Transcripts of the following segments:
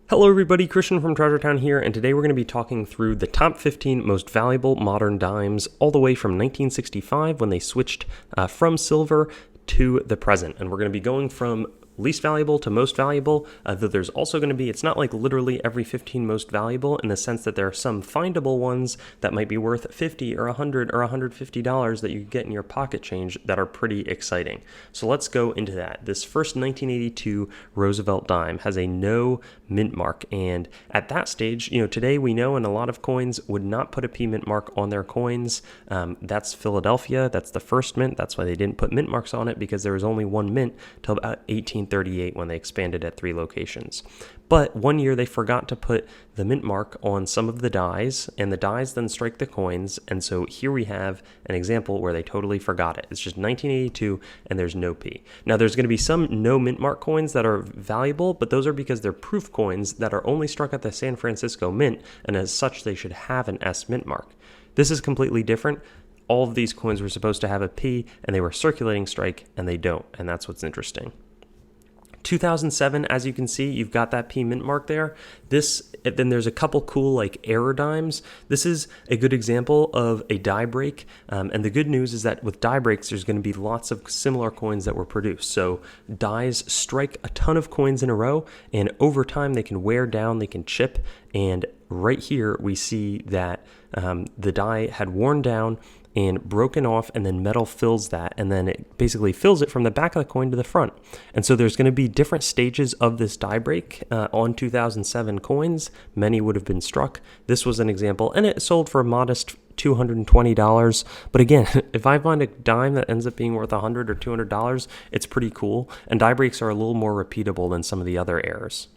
Hello everybody, Christian from Treasure Town here, and today we're going to be talking through the top 15 most valuable modern dimes all the way from 1965 when they switched from silver to the present. And we're going to be going from least valuable to most valuable, though there's also going to be, it's not like literally every 15 most valuable in the sense that there are some findable ones that might be worth $50 or $100 or $150 that you get in your pocket change that are pretty exciting. So let's go into that. This first 1982 Roosevelt dime has a no mint mark, and at that stage, today we know, and a lot of coins would not put a P mint mark on their coins. That's Philadelphia, that's the first mint, that's why they didn't put mint marks on it, because there was only one mint till about 1838 when they expanded at 3 locations. But one year they forgot to put the mint mark on some of the dies, and the dies then strike the coins, and so here we have an example where they totally forgot it. It's just 1982 and there's no P. Now there's going to be some no mint mark coins that are valuable, but those are because they're proof coins that are only struck at the San Francisco Mint, and as such they should have an S mint mark. This is completely different. All of these coins were supposed to have a P, and they were circulating strike, and they don't, and that's what's interesting. 2007, as you can see, you've got that P mint mark there. Then there's a couple cool like error dimes. This is a good example of a die break, and the good news is that with die breaks, there's going to be lots of similar coins that were produced. So dies strike a ton of coins in a row, and over time they can wear down, they can chip, and right here we see that the die had worn down and broken off, and then metal fills that, and then it basically fills it from the back of the coin to the front. And so there's going to be different stages of this die break on 2007 coins. Many would have been struck. This was an example, and it sold for a modest $220. But again, if I find a dime that ends up being worth $100 or $200, it's pretty cool, and die breaks are a little more repeatable than some of the other errors.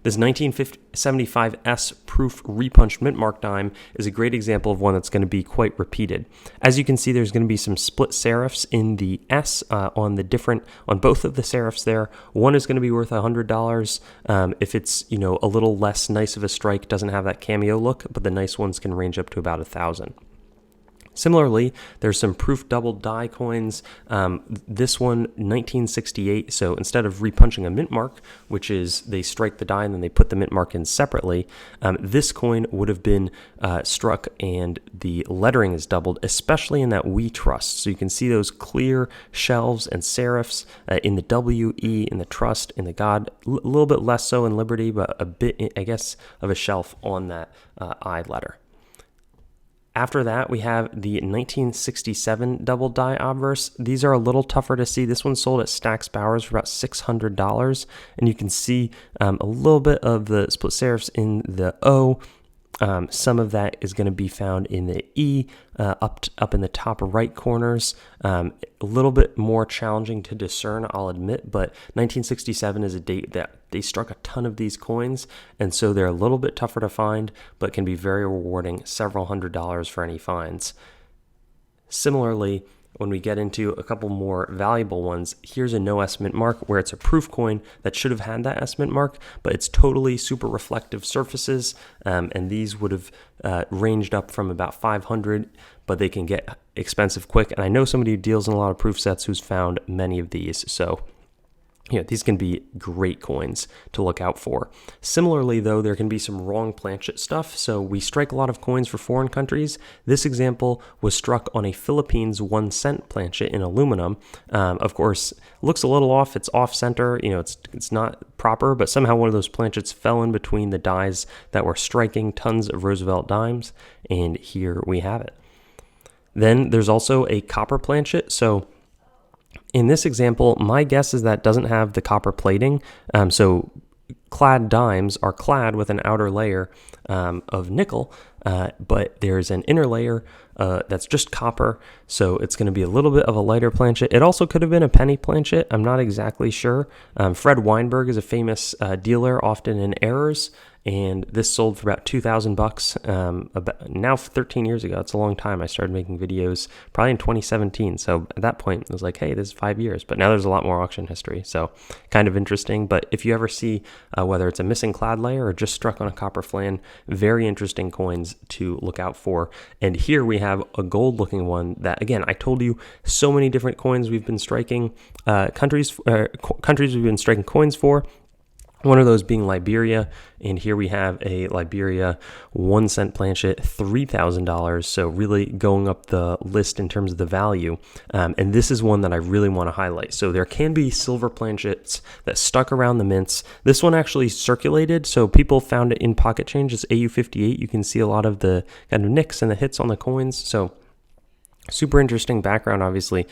This 1975 S proof repunched Mintmark dime is a great example of one that's going to be quite repeated. As you can see, there's going to be some split serifs in the S on both of the serifs there. One is going to be worth $100 if it's a little less nice of a strike, doesn't have that cameo look, but the nice ones can range up to about $1,000. Similarly, there's some proof double die coins. This one, 1968, so instead of repunching a mint mark, which is they strike the die and then they put the mint mark in separately, this coin would have been struck and the lettering is doubled, especially in that We Trust. So you can see those clear shelves and serifs in the W, E, in the Trust, in the God, a little bit less so in Liberty, but a bit, I guess, of a shelf on that I letter. After that, we have the 1967 double die obverse. These are a little tougher to see. This one sold at Stack's Bowers for about $600, and you can see a little bit of the split serifs in the O. Some of that is going to be found in the E, up in the top right corners. A little bit more challenging to discern, I'll admit, but 1967 is a date that they struck a ton of these coins, and so they're a little bit tougher to find, but can be very rewarding, several $100s for any finds. Similarly, when we get into a couple more valuable ones, here's a no S mint mark where it's a proof coin that should have had that S mint mark, but it's totally super reflective surfaces, and these would have ranged up from about $500, but they can get expensive quick. And I know somebody who deals in a lot of proof sets who's found many of these, so these can be great coins to look out for. Similarly, though, there can be some wrong Planchet stuff. So we strike a lot of coins for foreign countries. This example was struck on a Philippines 1 cent Planchet in aluminum. Of course, looks a little off. It's off center. It's not proper, but somehow one of those Planchets fell in between the dies that were striking tons of Roosevelt dimes, and here we have it. Then there's also a copper Planchet. So in this example, my guess is that doesn't have the copper plating. So clad dimes are clad with an outer layer of nickel, but there's an inner layer that's just copper. So it's going to be a little bit of a lighter Planchet. It also could have been a penny Planchet. I'm not exactly sure. Fred Weinberg is a famous dealer, often in errors, and this sold for about $2,000 about now 13 years ago. It's a long time. I started making videos probably in 2017. So at that point, it was like, hey, this is 5 years. But now there's a lot more auction history. So kind of interesting. But if you ever see whether it's a missing clad layer or just struck on a copper flan, very interesting coins to look out for. And here we have a gold looking one that, again, I told you so many different coins we've been striking, countries we've been striking coins for. One of those being Liberia, and here we have a Liberia 1 cent Planchet, $3,000, so really going up the list in terms of the value. And this is one that I really want to highlight. So there can be silver Planchets that stuck around the mints. This one actually circulated, so people found it in pocket change. It's AU58. You can see a lot of the kind of nicks and the hits on the coins. So super interesting background, obviously.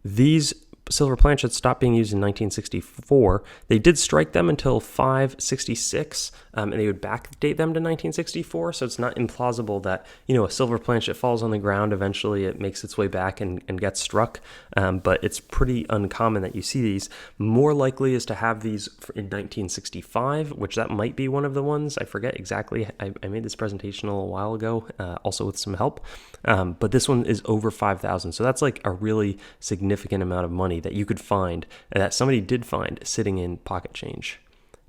These silver Planchets stopped being used in 1964. They did strike them until 566, and they would backdate them to 1964. So it's not implausible that, a silver Planchet falls on the ground. Eventually it makes its way back and gets struck. But it's pretty uncommon that you see these. More likely is to have these in 1965, which that might be one of the ones. I forget exactly. I made this presentation a little while ago, also with some help. But this one is over 5,000. So that's like a really significant amount of money that you could find, and that somebody did find sitting in pocket change.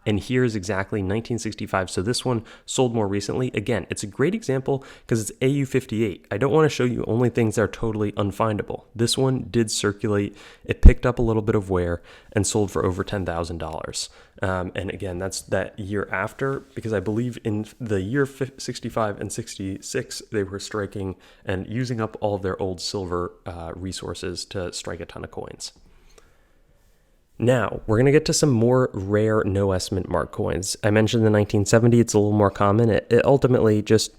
And here's exactly 1965. So this one sold more recently. Again, it's a great example because it's AU58. I don't want to show you only things that are totally unfindable. This one did circulate. It picked up a little bit of wear and sold for over $10,000. And again, that's that year after, because I believe in the year 65 and 66, they were striking and using up all of their old silver resources to strike a ton of coins. Now, we're going to get to some more rare no-S Mintmark coins. I mentioned the 1970, it's a little more common. It ultimately just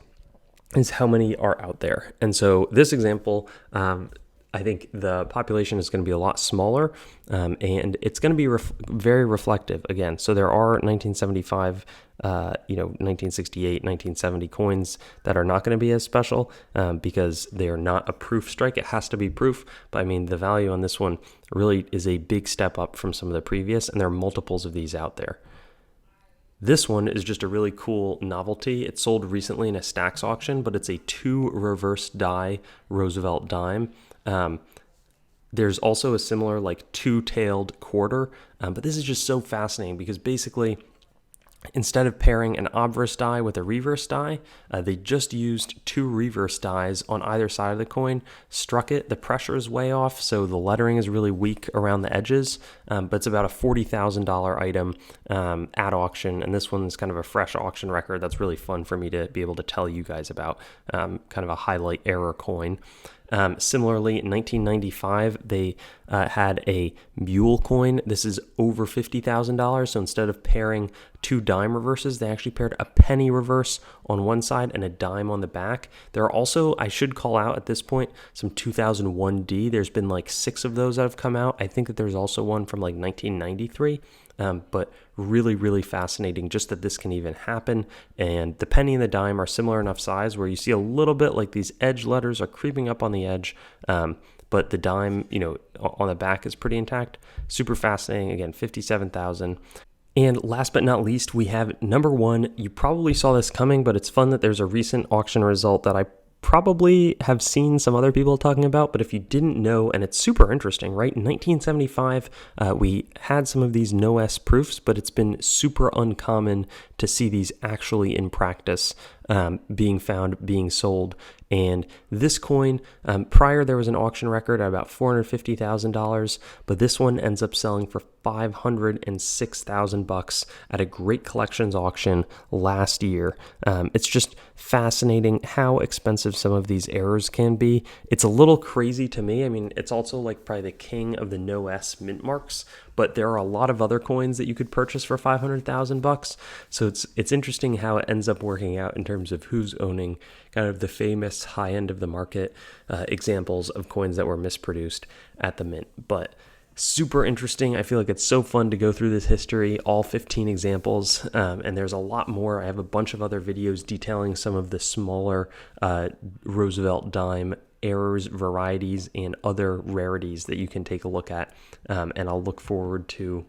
is how many are out there. And so this example, I think the population is going to be a lot smaller, and it's going to be very reflective again. So there are 1975, 1968, 1970 coins that are not going to be as special because they are not a proof strike. It has to be proof, but I mean, the value on this one really is a big step up from some of the previous, and there are multiples of these out there. This one is just a really cool novelty. It sold recently in a Stacks auction, but it's a 2 reverse die Roosevelt dime. There's also a similar like 2-tailed quarter, but this is just so fascinating because basically instead of pairing an obverse die with a reverse die, they just used 2 reverse dies on either side of the coin, struck it. The pressure is way off, so the lettering is really weak around the edges, but it's about a $40,000 item at auction, and this one's kind of a fresh auction record that's really fun for me to be able to tell you guys about, kind of a highlight error coin. Similarly, in 1995, they had a Mule coin. This is over $50,000. So instead of pairing 2 dime reverses, they actually paired a penny reverse on one side and a dime on the back. There are also, I should call out at this point, some 2001D. There's been like 6 of those that have come out. I think that there's also one from like 1993. But really, really fascinating just that this can even happen. And the penny and the dime are similar enough size where you see a little bit like these edge letters are creeping up on the edge. But the dime, on the back is pretty intact. Super fascinating. Again, 57,000. And last but not least, we have number 1. You probably saw this coming, but it's fun that there's a recent auction result that I probably have seen some other people talking about, but if you didn't know, and it's super interesting, right? In 1975, we had some of these no-S proofs, but it's been super uncommon to see these actually in practice being found, being sold. And this coin, prior there was an auction record at about $450,000, but this one ends up selling for $506,000 at a great collections auction last year. It's just fascinating how expensive some of these errors can be. It's a little crazy to me. I mean, it's also like probably the king of the no-S Mintmarks, but there are a lot of other coins that you could purchase for $500,000. So it's interesting how it ends up working out in terms of who's owning kind of the famous high end of the market examples of coins that were misproduced at the mint. But super interesting. I feel like it's so fun to go through this history, all 15 examples, and there's a lot more. I have a bunch of other videos detailing some of the smaller Roosevelt dime errors, varieties, and other rarities that you can take a look at. And I'll look forward to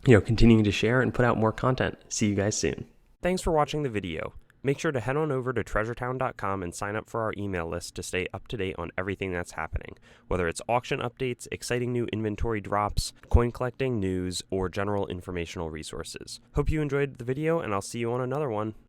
continuing to share and put out more content. See you guys soon. Thanks for watching the video. Make sure to head on over to treasuretown.com and sign up for our email list to stay up to date on everything that's happening, whether it's auction updates, exciting new inventory drops, coin collecting news, or general informational resources. Hope you enjoyed the video, and I'll see you on another one.